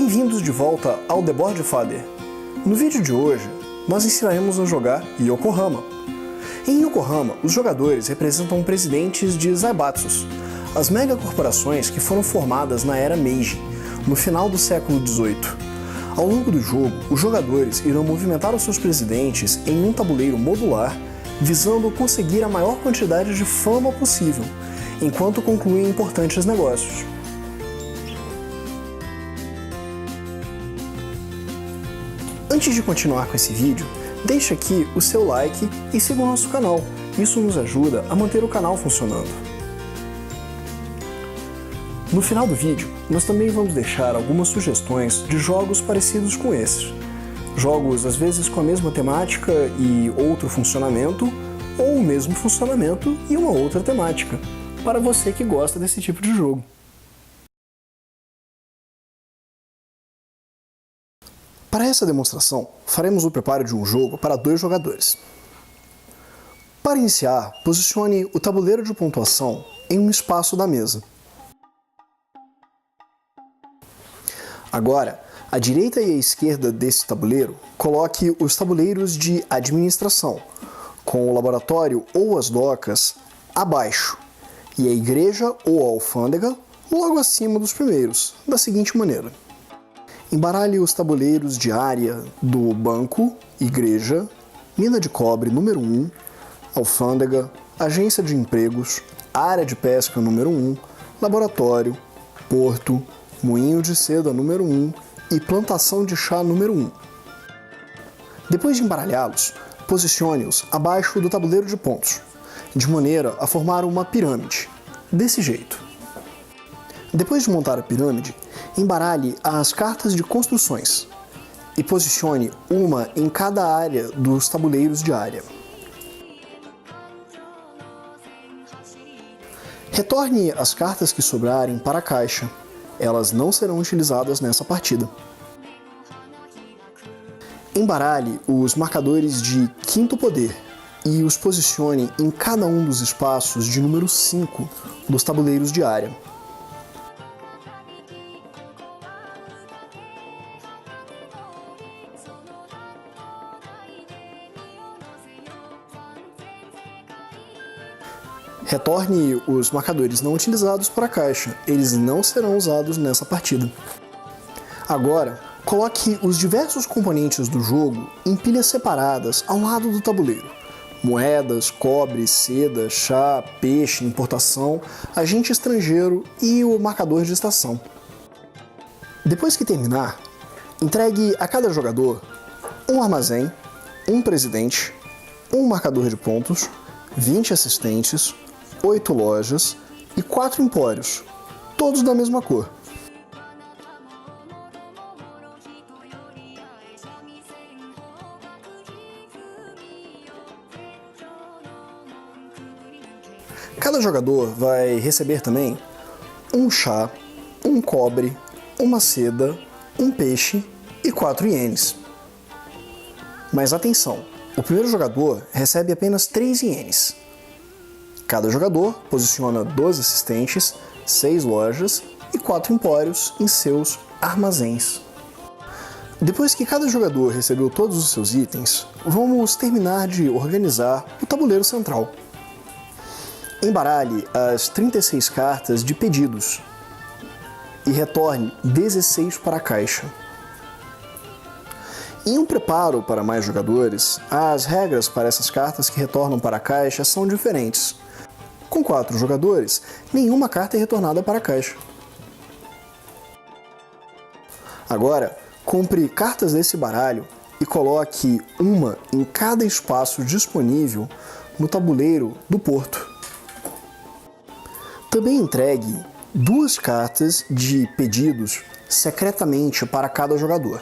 Bem-vindos de volta ao The Board Father. No vídeo de hoje, nós ensinaremos a jogar Yokohama. Em Yokohama, os jogadores representam presidentes de zaibatsus, as megacorporações que foram formadas na era Meiji, no final do século XVIII. Ao longo do jogo, os jogadores irão movimentar os seus presidentes em um tabuleiro modular, visando conseguir a maior quantidade de fama possível, enquanto concluem importantes negócios. Antes de continuar com esse vídeo, deixe aqui o seu like e siga o nosso canal. Isso nos ajuda a manter o canal funcionando. No final do vídeo, nós também vamos deixar algumas sugestões de jogos parecidos com esses. Jogos às vezes com a mesma temática e outro funcionamento, ou o mesmo funcionamento e uma outra temática, para você que gosta desse tipo de jogo. Para essa demonstração, faremos o preparo de um jogo para 2 jogadores. Para iniciar, posicione o tabuleiro de pontuação em um espaço da mesa. Agora, à direita e à esquerda desse tabuleiro, coloque os tabuleiros de administração, com o laboratório ou as docas abaixo, e a igreja ou a alfândega logo acima dos primeiros, da seguinte maneira. Embaralhe os tabuleiros de área do banco, igreja, mina de cobre número 1, alfândega, agência de empregos, área de pesca número 1, laboratório, porto, moinho de seda número 1 e plantação de chá número 1. Depois de embaralhá-los, posicione-os abaixo do tabuleiro de pontos, de maneira a formar uma pirâmide, desse jeito. Depois de montar a pirâmide, embaralhe as cartas de construções e posicione uma em cada área dos tabuleiros de área. Retorne as cartas que sobrarem para a caixa. Elas não serão utilizadas nessa partida. Embaralhe os marcadores de quinto poder e os posicione em cada um dos espaços de número 5 dos tabuleiros de área. Retorne os marcadores não utilizados para a caixa, eles não serão usados nessa partida. Agora, coloque os diversos componentes do jogo em pilhas separadas ao lado do tabuleiro. Moedas, cobre, seda, chá, peixe, importação, agente estrangeiro e o marcador de estação. Depois que terminar, entregue a cada jogador um armazém, um presidente, um marcador de pontos, 20 assistentes, 8 lojas e 4 empórios, todos da mesma cor. Cada jogador vai receber também um chá, um cobre, uma seda, um peixe e 4 ienes. Mas atenção, o primeiro jogador recebe apenas 3 ienes. Cada jogador posiciona 12 assistentes, 6 lojas e 4 empórios em seus armazéns. Depois que cada jogador recebeu todos os seus itens, vamos terminar de organizar o tabuleiro central. Embaralhe as 36 cartas de pedidos e retorne 16 para a caixa. Em um preparo para mais jogadores, as regras para essas cartas que retornam para a caixa são diferentes. Com 4 jogadores, nenhuma carta é retornada para a caixa. Agora, compre cartas desse baralho e coloque uma em cada espaço disponível no tabuleiro do porto. Também entregue 2 cartas de pedidos secretamente para cada jogador.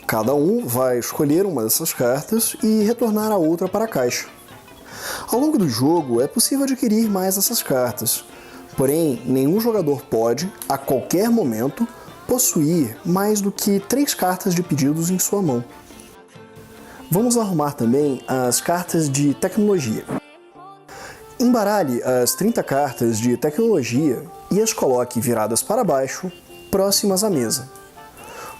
Cada um vai escolher uma dessas cartas e retornar a outra para a caixa. Ao longo do jogo, é possível adquirir mais essas cartas, porém, nenhum jogador pode, a qualquer momento, possuir mais do que 3 cartas de pedidos em sua mão. Vamos arrumar também as cartas de tecnologia. Embaralhe as 30 cartas de tecnologia e as coloque viradas para baixo, próximas à mesa.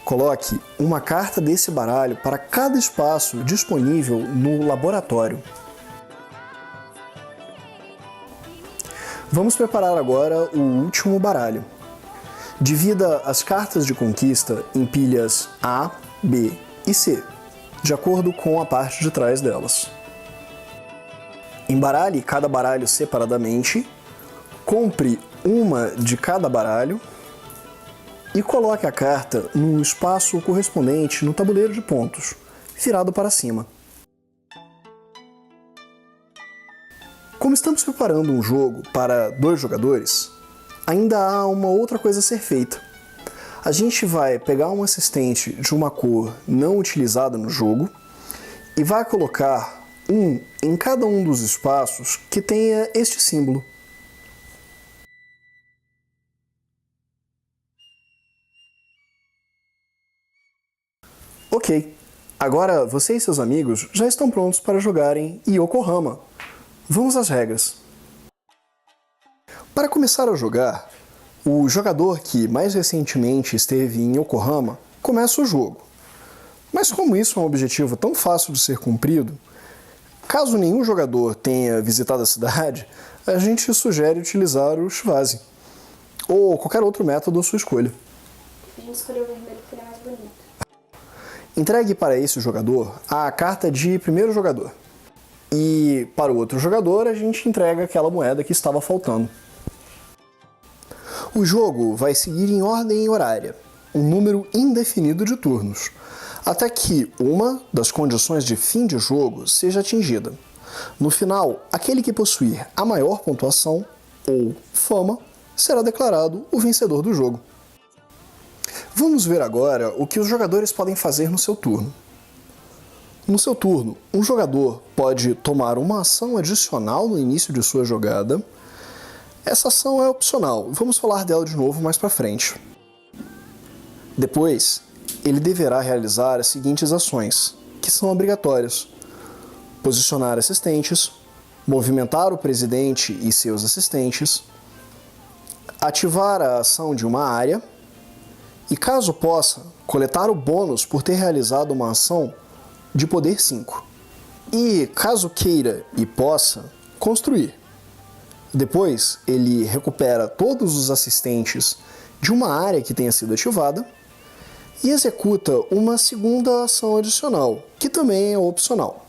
Coloque uma carta desse baralho para cada espaço disponível no laboratório. Vamos preparar agora o último baralho. Divida as cartas de conquista em pilhas A, B e C, de acordo com a parte de trás delas. Embaralhe cada baralho separadamente, compre uma de cada baralho e coloque a carta no espaço correspondente no tabuleiro de pontos, virado para cima. Como estamos preparando um jogo para 2 jogadores, ainda há uma outra coisa a ser feita. A gente vai pegar um assistente de uma cor não utilizada no jogo e vai colocar um em cada um dos espaços que tenha este símbolo. Ok, agora você e seus amigos já estão prontos para jogarem Yokohama. Vamos às regras. Para começar a jogar, o jogador que mais recentemente esteve em Yokohama começa o jogo. Mas como isso é um objetivo tão fácil de ser cumprido, caso nenhum jogador tenha visitado a cidade, a gente sugere utilizar o Shivase, ou qualquer outro método à sua escolha. A gente escolheu o vermelho porque ele é mais bonito. Entregue para esse jogador a carta de primeiro jogador. E para o outro jogador a gente entrega aquela moeda que estava faltando. O jogo vai seguir em ordem horária, um número indefinido de turnos, até que uma das condições de fim de jogo seja atingida. No final, aquele que possuir a maior pontuação, ou fama, será declarado o vencedor do jogo. Vamos ver agora o que os jogadores podem fazer no seu turno. No seu turno, um jogador pode tomar uma ação adicional no início de sua jogada. Essa ação é opcional, vamos falar dela de novo mais para frente. Depois, ele deverá realizar as seguintes ações, que são obrigatórias: posicionar assistentes, movimentar o presidente e seus assistentes, ativar a ação de uma área e, caso possa, coletar o bônus por ter realizado uma ação de poder 5. E, caso queira e possa, construir. Depois, ele recupera todos os assistentes de uma área que tenha sido ativada e executa uma segunda ação adicional, que também é opcional.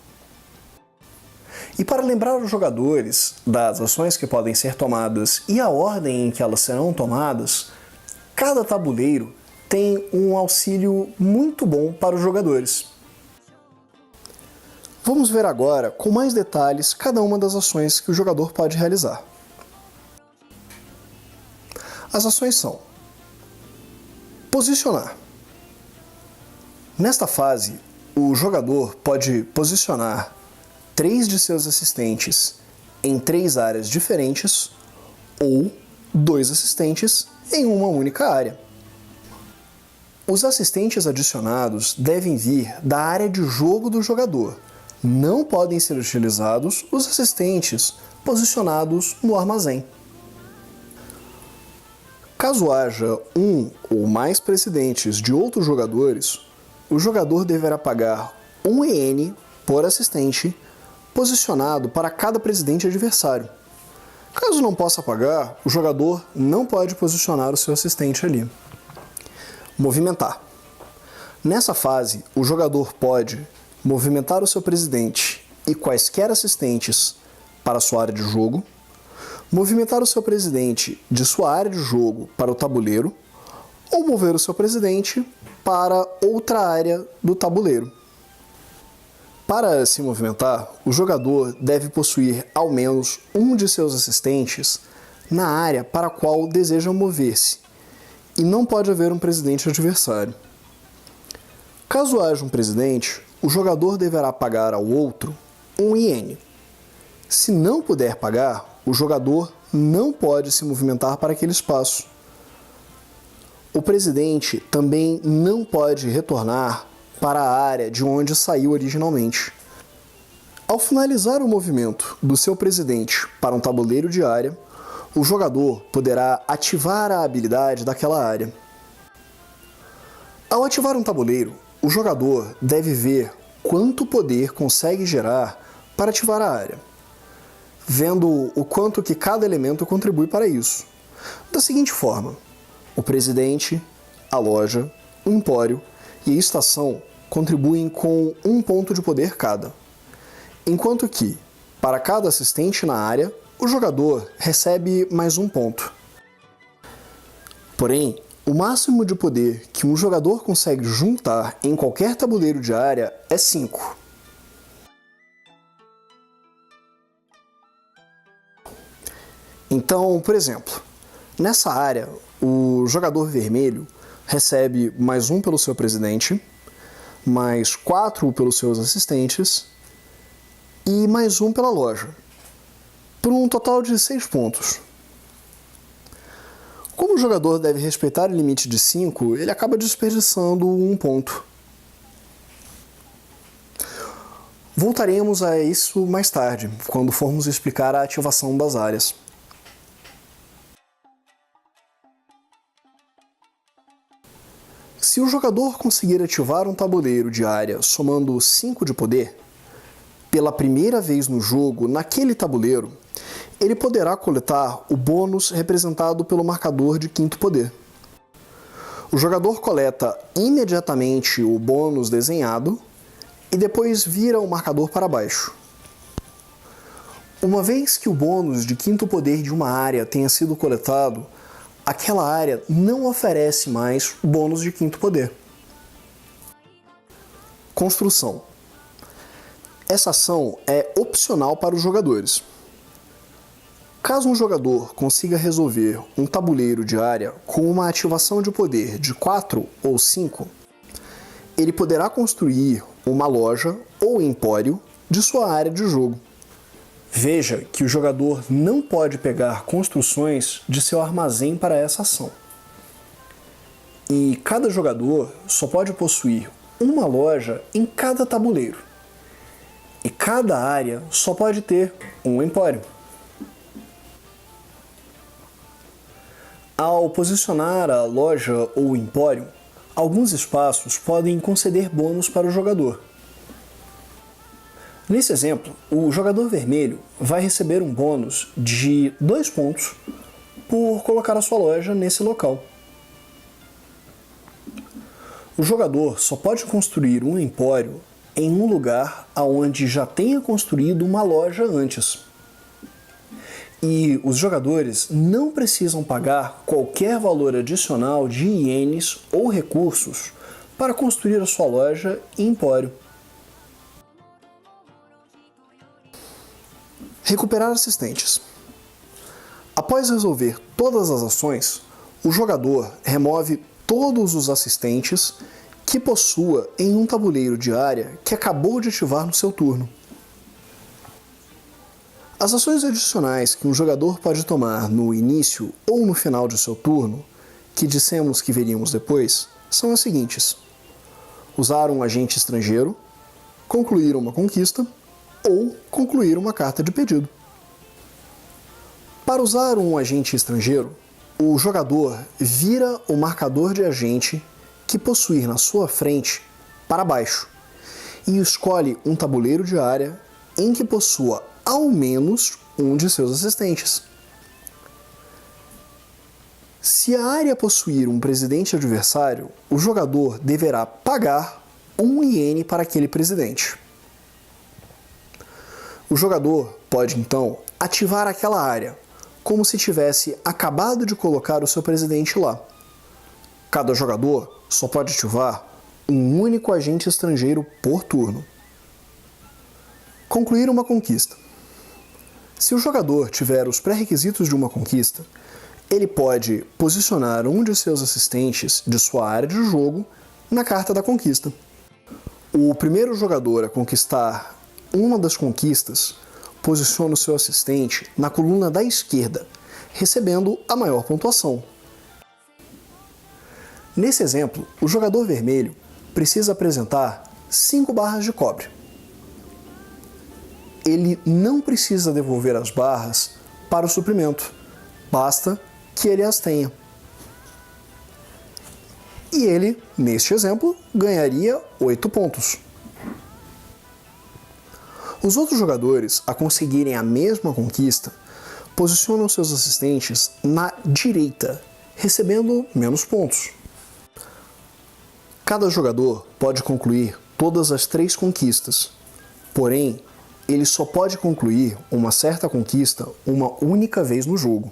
E para lembrar os jogadores das ações que podem ser tomadas e a ordem em que elas serão tomadas, cada tabuleiro tem um auxílio muito bom para os jogadores. Vamos ver agora com mais detalhes cada uma das ações que o jogador pode realizar. As ações são: posicionar. Nesta fase, o jogador pode posicionar 3 de seus assistentes em 3 áreas diferentes ou 2 assistentes em uma única área. Os assistentes adicionados devem vir da área de jogo do jogador. Não podem ser utilizados os assistentes posicionados no armazém. Caso haja um ou mais presidentes de outros jogadores, o jogador deverá pagar 1 EN por assistente posicionado para cada presidente adversário. Caso não possa pagar, o jogador não pode posicionar o seu assistente ali. Movimentar. Nessa fase, o jogador pode movimentar o seu presidente e quaisquer assistentes para sua área de jogo, movimentar o seu presidente de sua área de jogo para o tabuleiro, ou mover o seu presidente para outra área do tabuleiro. Para se movimentar, o jogador deve possuir ao menos um de seus assistentes na área para a qual deseja mover-se, e não pode haver um presidente adversário. Caso haja um presidente, o jogador deverá pagar ao outro 1 iene. Se não puder pagar, o jogador não pode se movimentar para aquele espaço. O presidente também não pode retornar para a área de onde saiu originalmente. Ao finalizar o movimento do seu presidente para um tabuleiro de área, o jogador poderá ativar a habilidade daquela área. Ao ativar um tabuleiro, o jogador deve ver quanto poder consegue gerar para ativar a área, vendo o quanto que cada elemento contribui para isso. Da seguinte forma: o presidente, a loja, o empório e a estação contribuem com 1 ponto de poder cada, enquanto que, para cada assistente na área, o jogador recebe mais 1 ponto. Porém, o máximo de poder que um jogador consegue juntar em qualquer tabuleiro de área é 5. Então, por exemplo, nessa área, o jogador vermelho recebe mais 1 pelo seu presidente, mais 4 pelos seus assistentes e mais 1 pela loja, por um total de 6 pontos. Como o jogador deve respeitar o limite de 5, ele acaba desperdiçando 1 ponto. Voltaremos a isso mais tarde, quando formos explicar a ativação das áreas. Se o jogador conseguir ativar um tabuleiro de área somando 5 de poder, pela primeira vez no jogo, naquele tabuleiro, ele poderá coletar o bônus representado pelo marcador de 5º poder. O jogador coleta imediatamente o bônus desenhado e depois vira o marcador para baixo. Uma vez que o bônus de 5º poder de uma área tenha sido coletado, aquela área não oferece mais bônus de 5º poder. Construção. Essa ação é opcional para os jogadores. Caso um jogador consiga resolver um tabuleiro de área com uma ativação de poder de 4 ou 5, ele poderá construir uma loja ou empório de sua área de jogo. Veja que o jogador não pode pegar construções de seu armazém para essa ação. E cada jogador só pode possuir uma loja em cada tabuleiro. E cada área só pode ter um empório. Ao posicionar a loja ou empório, alguns espaços podem conceder bônus para o jogador. Nesse exemplo, o jogador vermelho vai receber um bônus de 2 pontos por colocar a sua loja nesse local. O jogador só pode construir um empório em um lugar onde já tenha construído uma loja antes. E os jogadores não precisam pagar qualquer valor adicional de ienes ou recursos para construir a sua loja e empório. Recuperar assistentes. Após resolver todas as ações, o jogador remove todos os assistentes que possua em um tabuleiro de área que acabou de ativar no seu turno. As ações adicionais que um jogador pode tomar no início ou no final de seu turno, que dissemos que veríamos depois, são as seguintes: usar um agente estrangeiro, concluir uma conquista ou concluir uma carta de pedido. Para usar um agente estrangeiro, o jogador vira o marcador de agente que possuir na sua frente para baixo e escolhe um tabuleiro de área em que possua ao menos um de seus assistentes. Se a área possuir um presidente adversário, o jogador deverá pagar 1 iene para aquele presidente. O jogador pode então ativar aquela área, como se tivesse acabado de colocar o seu presidente lá. Cada jogador só pode ativar um único agente estrangeiro por turno. Concluir uma conquista. Se o jogador tiver os pré-requisitos de uma conquista, ele pode posicionar um de seus assistentes de sua área de jogo na carta da conquista. O primeiro jogador a conquistar uma das conquistas posiciona o seu assistente na coluna da esquerda, recebendo a maior pontuação. Nesse exemplo, o jogador vermelho precisa apresentar 5 barras de cobre. Ele não precisa devolver as barras para o suprimento, basta que ele as tenha. E ele, neste exemplo, ganharia 8 pontos. Os outros jogadores, a conseguirem a mesma conquista, posicionam seus assistentes na direita, recebendo menos pontos. Cada jogador pode concluir todas as 3 conquistas, porém, ele só pode concluir uma certa conquista uma única vez no jogo.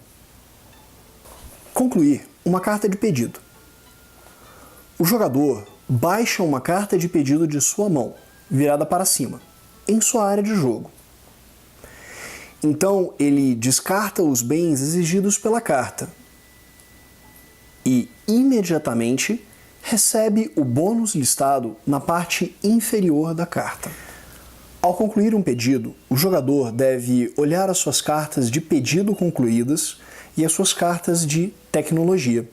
Concluir uma carta de pedido. O jogador baixa uma carta de pedido de sua mão, virada para cima, em sua área de jogo. Então, ele descarta os bens exigidos pela carta e, imediatamente, recebe o bônus listado na parte inferior da carta. Ao concluir um pedido, o jogador deve olhar as suas cartas de pedido concluídas e as suas cartas de tecnologia.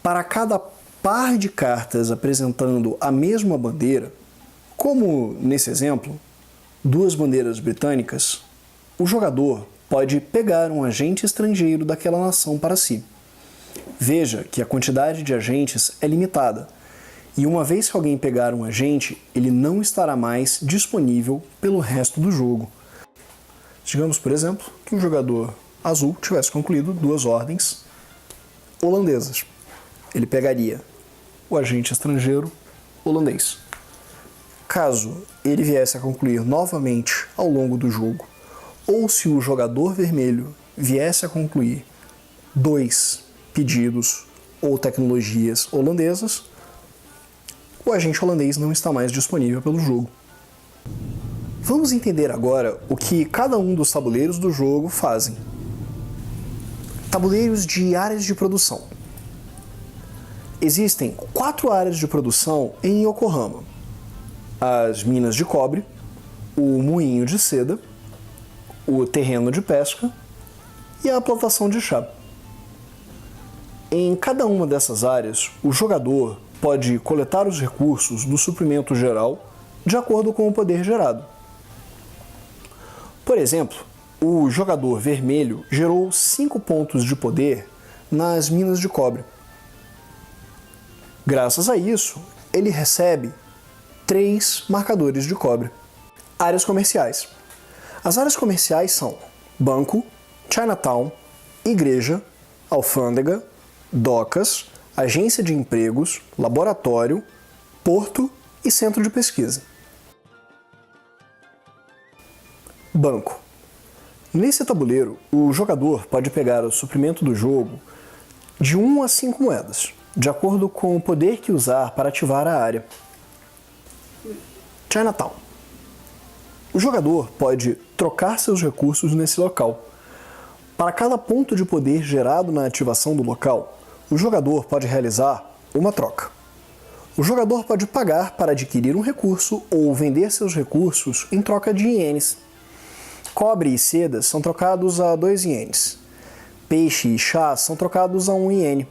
Para cada par de cartas apresentando a mesma bandeira, como nesse exemplo, 2 bandeiras britânicas, o jogador pode pegar um agente estrangeiro daquela nação para si. Veja que a quantidade de agentes é limitada, e uma vez que alguém pegar um agente, ele não estará mais disponível pelo resto do jogo. Digamos, por exemplo, que um jogador azul tivesse concluído 2 ordens holandesas. Ele pegaria o agente estrangeiro holandês. Caso ele viesse a concluir novamente ao longo do jogo, ou se o jogador vermelho viesse a concluir 2 pedidos ou tecnologias holandesas, o agente holandês não está mais disponível pelo jogo. Vamos entender agora o que cada um dos tabuleiros do jogo fazem. Tabuleiros de áreas de produção. Existem 4 áreas de produção em Yokohama: as minas de cobre, o moinho de seda, o terreno de pesca e a plantação de chá. Em cada uma dessas áreas, o jogador pode coletar os recursos do suprimento geral de acordo com o poder gerado. Por exemplo, o jogador vermelho gerou 5 pontos de poder nas minas de cobre. Graças a isso, ele recebe 3 marcadores de cobre. Áreas comerciais. As áreas comerciais são banco, Chinatown, igreja, alfândega, docas, agência de empregos, laboratório, porto e centro de pesquisa. Banco. Nesse tabuleiro, o jogador pode pegar o suprimento do jogo de 1 a 5 moedas, de acordo com o poder que usar para ativar a área. Chinatown. O jogador pode trocar seus recursos nesse local. Para cada ponto de poder gerado na ativação do local, o jogador pode realizar uma troca. O jogador pode pagar para adquirir um recurso ou vender seus recursos em troca de ienes. Cobre e seda são trocados a 2 ienes. Peixe e chá são trocados a 1 iene.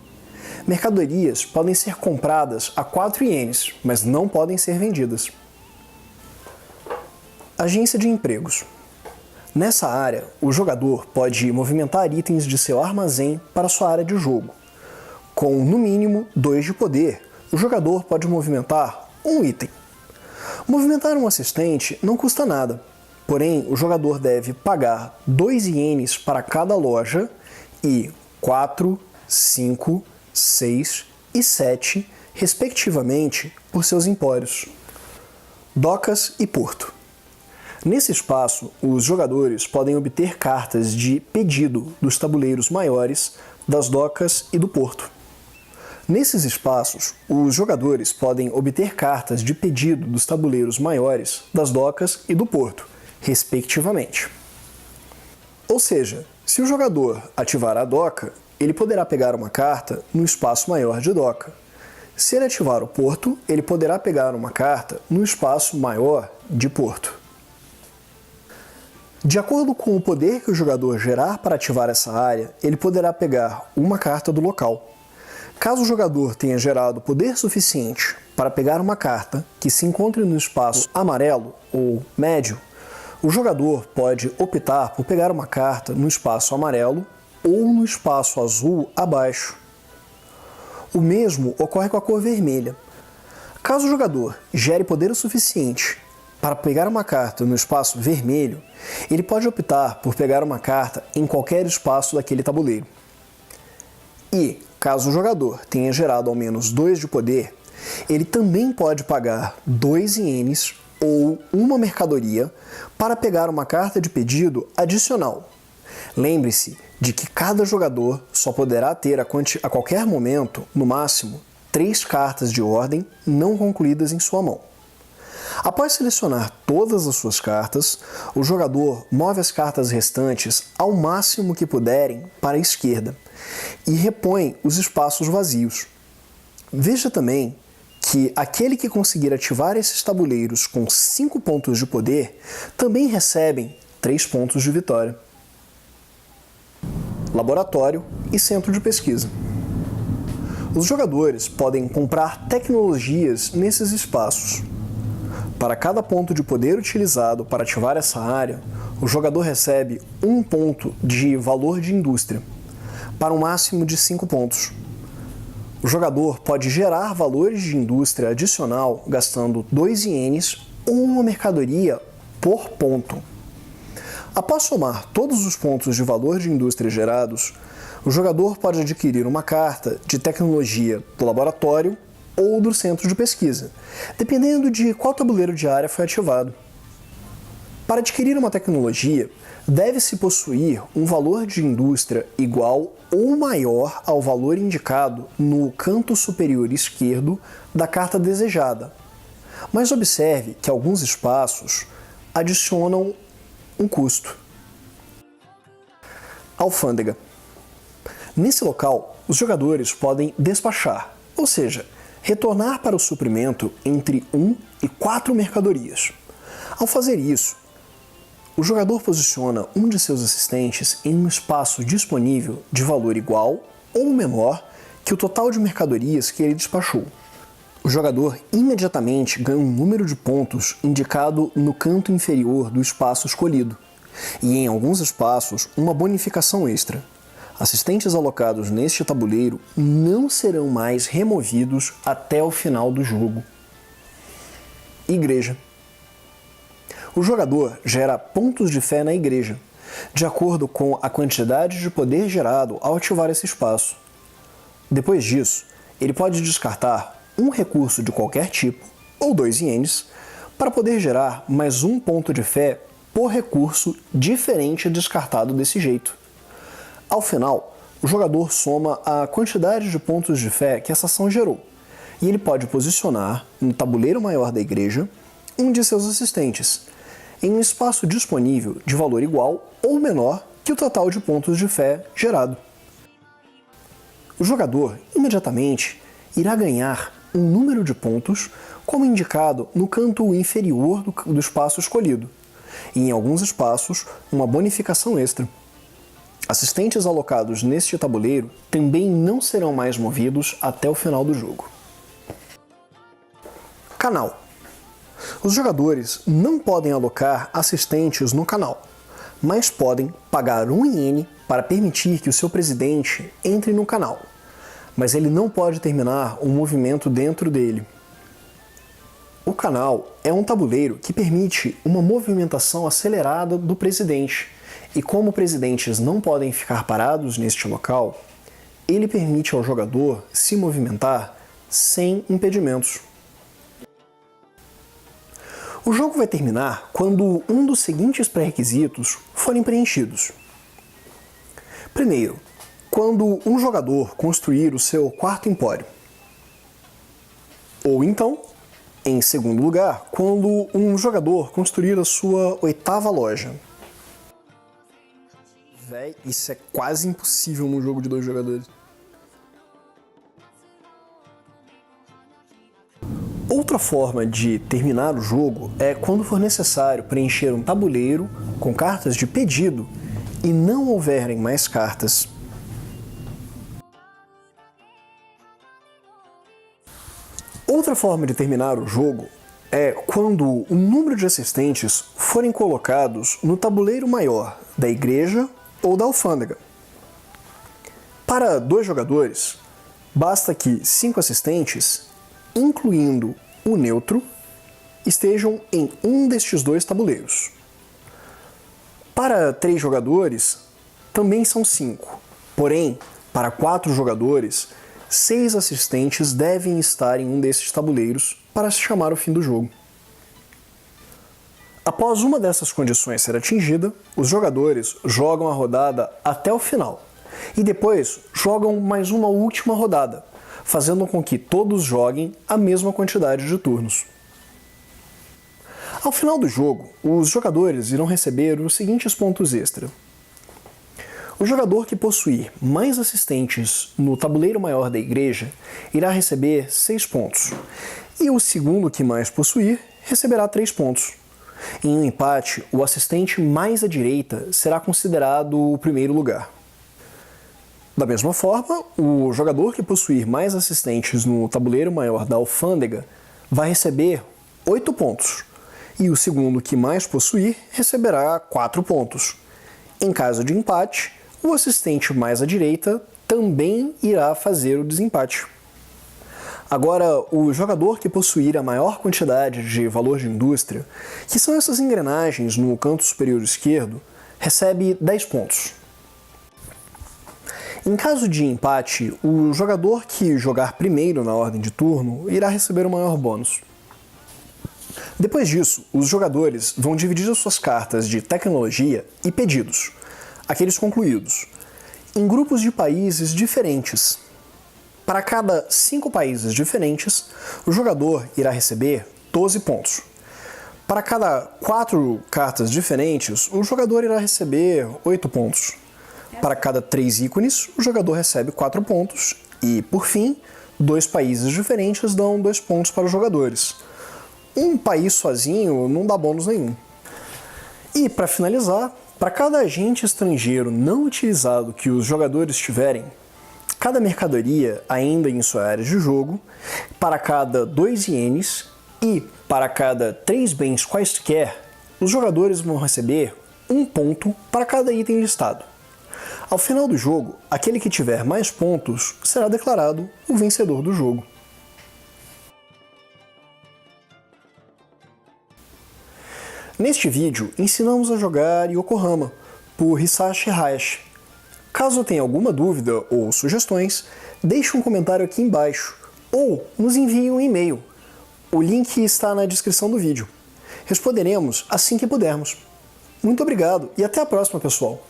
Mercadorias podem ser compradas a 4 ienes, mas não podem ser vendidas. Agência de empregos. Nessa área, o jogador pode movimentar itens de seu armazém para sua área de jogo. Com, no mínimo, 2 de poder, o jogador pode movimentar um item. Movimentar um assistente não custa nada, porém o jogador deve pagar 2 ienes para cada loja e 4, 5, 6 e 7, respectivamente, por seus empórios. Docas e porto. Nesse espaço, os jogadores podem obter cartas de pedido dos tabuleiros maiores, das docas e do porto. Nesses espaços, os jogadores podem obter cartas de pedido dos tabuleiros maiores, das docas e do porto, respectivamente. Ou seja, se o jogador ativar a doca, ele poderá pegar uma carta no espaço maior de doca. Se ele ativar o porto, ele poderá pegar uma carta no espaço maior de porto. De acordo com o poder que o jogador gerar para ativar essa área, ele poderá pegar uma carta do local. Caso o jogador tenha gerado poder suficiente para pegar uma carta que se encontre no espaço amarelo ou médio, o jogador pode optar por pegar uma carta no espaço amarelo ou no espaço azul abaixo. O mesmo ocorre com a cor vermelha. Caso o jogador gere poder o suficiente para pegar uma carta no espaço vermelho, ele pode optar por pegar uma carta em qualquer espaço daquele tabuleiro. E, caso o jogador tenha gerado ao menos 2 de poder, ele também pode pagar 2 ienes ou uma mercadoria para pegar uma carta de pedido adicional. Lembre-se de que cada jogador só poderá ter a qualquer momento, no máximo, 3 cartas de ordem não concluídas em sua mão. Após selecionar todas as suas cartas, o jogador move as cartas restantes ao máximo que puderem para a esquerda e repõe os espaços vazios. Veja também que aquele que conseguir ativar esses tabuleiros com 5 pontos de poder também recebem 3 pontos de vitória. Laboratório e centro de pesquisa. Os jogadores podem comprar tecnologias nesses espaços. Para cada ponto de poder utilizado para ativar essa área, o jogador recebe 1 ponto de valor de indústria, para um máximo de 5 pontos. O jogador pode gerar valores de indústria adicional gastando 2 ienes ou uma mercadoria por ponto. Após somar todos os pontos de valor de indústria gerados, o jogador pode adquirir uma carta de tecnologia do laboratório ou do centro de pesquisa, dependendo de qual tabuleiro de área foi ativado. Para adquirir uma tecnologia, deve-se possuir um valor de indústria igual ou maior ao valor indicado no canto superior esquerdo da carta desejada. Mas observe que alguns espaços adicionam um custo. Alfândega. Nesse local, os jogadores podem despachar, ou seja, retornar para o suprimento entre 1 e 4 mercadorias. Ao fazer isso, o jogador posiciona um de seus assistentes em um espaço disponível de valor igual ou menor que o total de mercadorias que ele despachou. O jogador imediatamente ganha um número de pontos indicado no canto inferior do espaço escolhido, e em alguns espaços uma bonificação extra. Assistentes alocados neste tabuleiro não serão mais removidos até o final do jogo. Igreja. O jogador gera pontos de fé na igreja, de acordo com a quantidade de poder gerado ao ativar esse espaço. Depois disso, ele pode descartar um recurso de qualquer tipo, ou 2 ienes, para poder gerar mais 1 ponto de fé por recurso diferente descartado desse jeito. Ao final, o jogador soma a quantidade de pontos de fé que essa ação gerou, e ele pode posicionar no tabuleiro maior da igreja um de seus assistentes, em um espaço disponível de valor igual ou menor que o total de pontos de fé gerado. O jogador imediatamente irá ganhar um número de pontos como indicado no canto inferior do espaço escolhido, e em alguns espaços uma bonificação extra. Assistentes alocados neste tabuleiro também não serão mais movidos até o final do jogo. Canal. Os jogadores não podem alocar assistentes no canal, mas podem pagar 1 iene para permitir que o seu presidente entre no canal, mas ele não pode terminar um movimento dentro dele. O canal é um tabuleiro que permite uma movimentação acelerada do presidente, e como presidentes não podem ficar parados neste local, ele permite ao jogador se movimentar sem impedimentos. O jogo vai terminar quando um dos seguintes pré-requisitos forem preenchidos. Primeiro, quando um jogador construir o seu 4º empório. Ou então, em segundo lugar, quando um jogador construir a sua 8ª loja. Véi, isso é quase impossível num jogo de 2 jogadores. Outra forma de terminar o jogo é quando for necessário preencher um tabuleiro com cartas de pedido e não houverem mais cartas. Outra forma de terminar o jogo é quando o número de assistentes forem colocados no tabuleiro maior da igreja ou da alfândega. Para 2 jogadores, Basta que 5 assistentes, incluindo o neutro, estejam em um destes dois tabuleiros. Para 3 jogadores, também são 5. Porém, para 4 jogadores, 6 assistentes devem estar em um desses tabuleiros para se chamar o fim do jogo. Após uma dessas condições ser atingida, os jogadores jogam a rodada até o final e depois jogam mais uma última rodada, fazendo com que todos joguem a mesma quantidade de turnos. Ao final do jogo, os jogadores irão receber os seguintes pontos extra. O jogador que possuir mais assistentes no tabuleiro maior da igreja irá receber 6 pontos, e o segundo que mais possuir receberá 3 pontos. Em um empate, o assistente mais à direita será considerado o primeiro lugar. Da mesma forma, o jogador que possuir mais assistentes no tabuleiro maior da alfândega vai receber 8 pontos, e o segundo que mais possuir receberá 4 pontos. Em caso de empate, o assistente mais à direita também irá fazer o desempate. Agora, o jogador que possuir a maior quantidade de valor de indústria, que são essas engrenagens no canto superior esquerdo, recebe 10 pontos. Em caso de empate, o jogador que jogar primeiro na ordem de turno irá receber o maior bônus. Depois disso, os jogadores vão dividir as suas cartas de tecnologia e pedidos, aqueles concluídos, em grupos de países diferentes. Para cada 5 países diferentes, o jogador irá receber 12 pontos. Para cada 4 cartas diferentes, o jogador irá receber 8 pontos. Para cada 3 ícones, o jogador recebe 4 pontos. E, por fim, 2 países diferentes dão 2 pontos para os jogadores. Um país sozinho não dá bônus nenhum. E, para finalizar, para cada agente estrangeiro não utilizado que os jogadores tiverem, cada mercadoria ainda em sua área de jogo, para cada 2 ienes e para cada 3 bens quaisquer, os jogadores vão receber 1 ponto para cada item listado. Ao final do jogo, aquele que tiver mais pontos será declarado o vencedor do jogo. Neste vídeo, ensinamos a jogar Yokohama, por Hisashi Hayashi. Caso tenha alguma dúvida ou sugestões, deixe um comentário aqui embaixo ou nos envie um e-mail. O link está na descrição do vídeo. Responderemos assim que pudermos. Muito obrigado e até a próxima, pessoal!